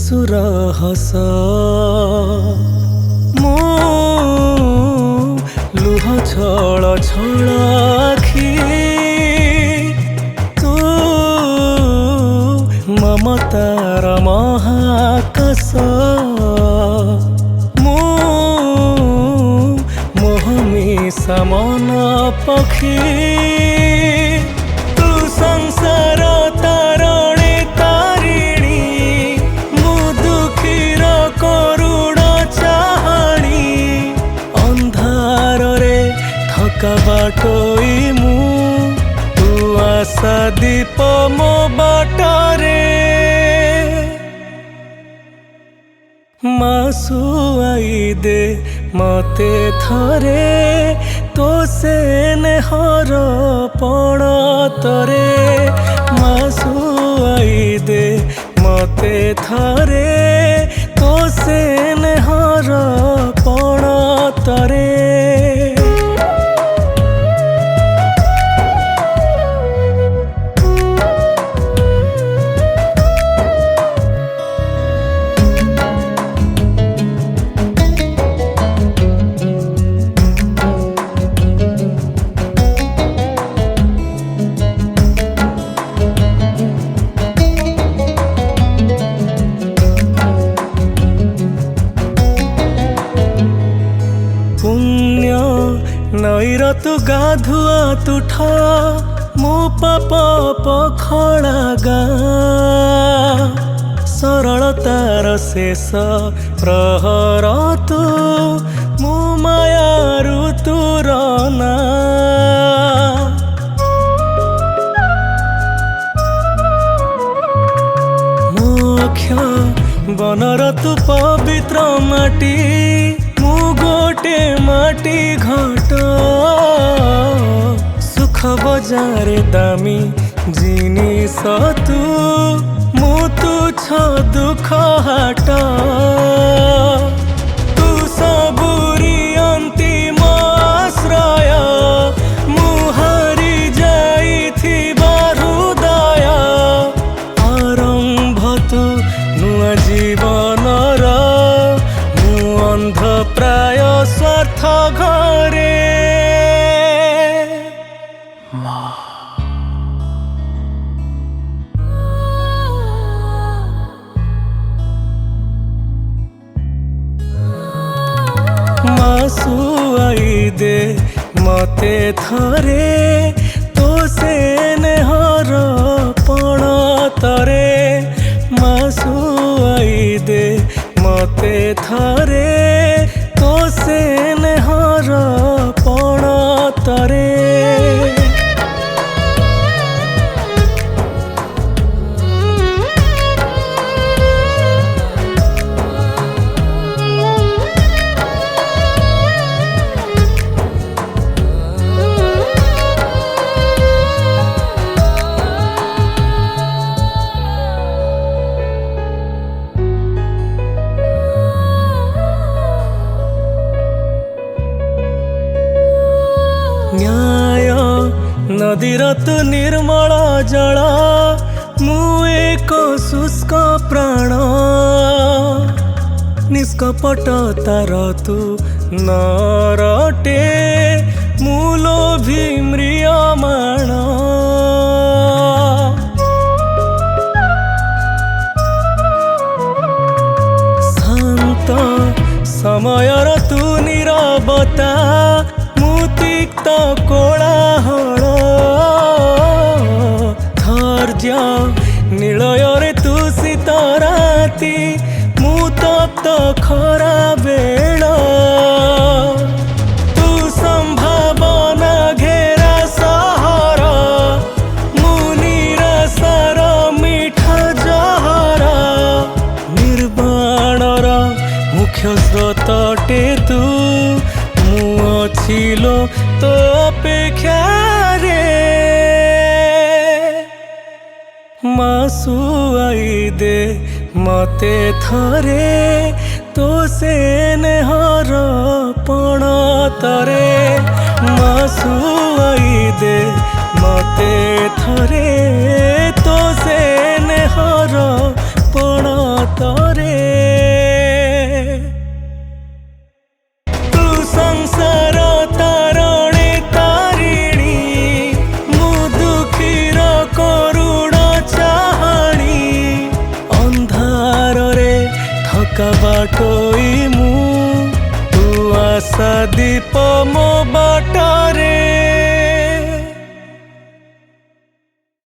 सुर हस मो लुह छल छल आखि तू ममतार महाकाश मो मोहमी समन पक्षी तू संसार तारणे तारिणी मु दुखीर करुण चाहाणी अंधार रे थका बाटोई मु तू आशा दीप मो बाटरे मासु आई दे मते थरे तो से हर पण तरे मासु आई दे मते थरे तो से हर पण तरे नईर तू गाधुआ तुठा मो पाप पखड़ा गा सरलतार शेष प्रहर तू मो मायारु तुर ना मोक्ष बनर तू पवित्र माटी मु गोटे माटी घट सुख बजारे दामी जिनिस तू मु तुच्छ दुख हाट तू सबुरी अंतिम आश्रय मु हारी जाइथिबा हृदय आरंभ तू नुआ जीवनर अंध प्राय स्वार्थ घरे मासु आई दे मते थरे तो से हर पण तरे मासु आई दे मते थरे तो से हर पण तरे न्याय नदीर तू निर्मल जल मु एक शुष्क प्राण निष्कपट तार तू नरटे मु लोभी म्रियमाण शांत समयर तू नीरवता मुतिक्त कोलाहल धैर्य निलय तू शीत राति मु तप्त खरा बेल तू संभावना घेरा सहर मु निराशार मीठा जहर निर्वाणर मुख्य स्रोतटे तू छिलो तो अपेक्षा रे मासु आई दे मते थरे तो से हर पण तरे मासु आई दे मते थरे तो से हर पण तरे। ଆଶା ଦୀପ ମୋ ବାଟ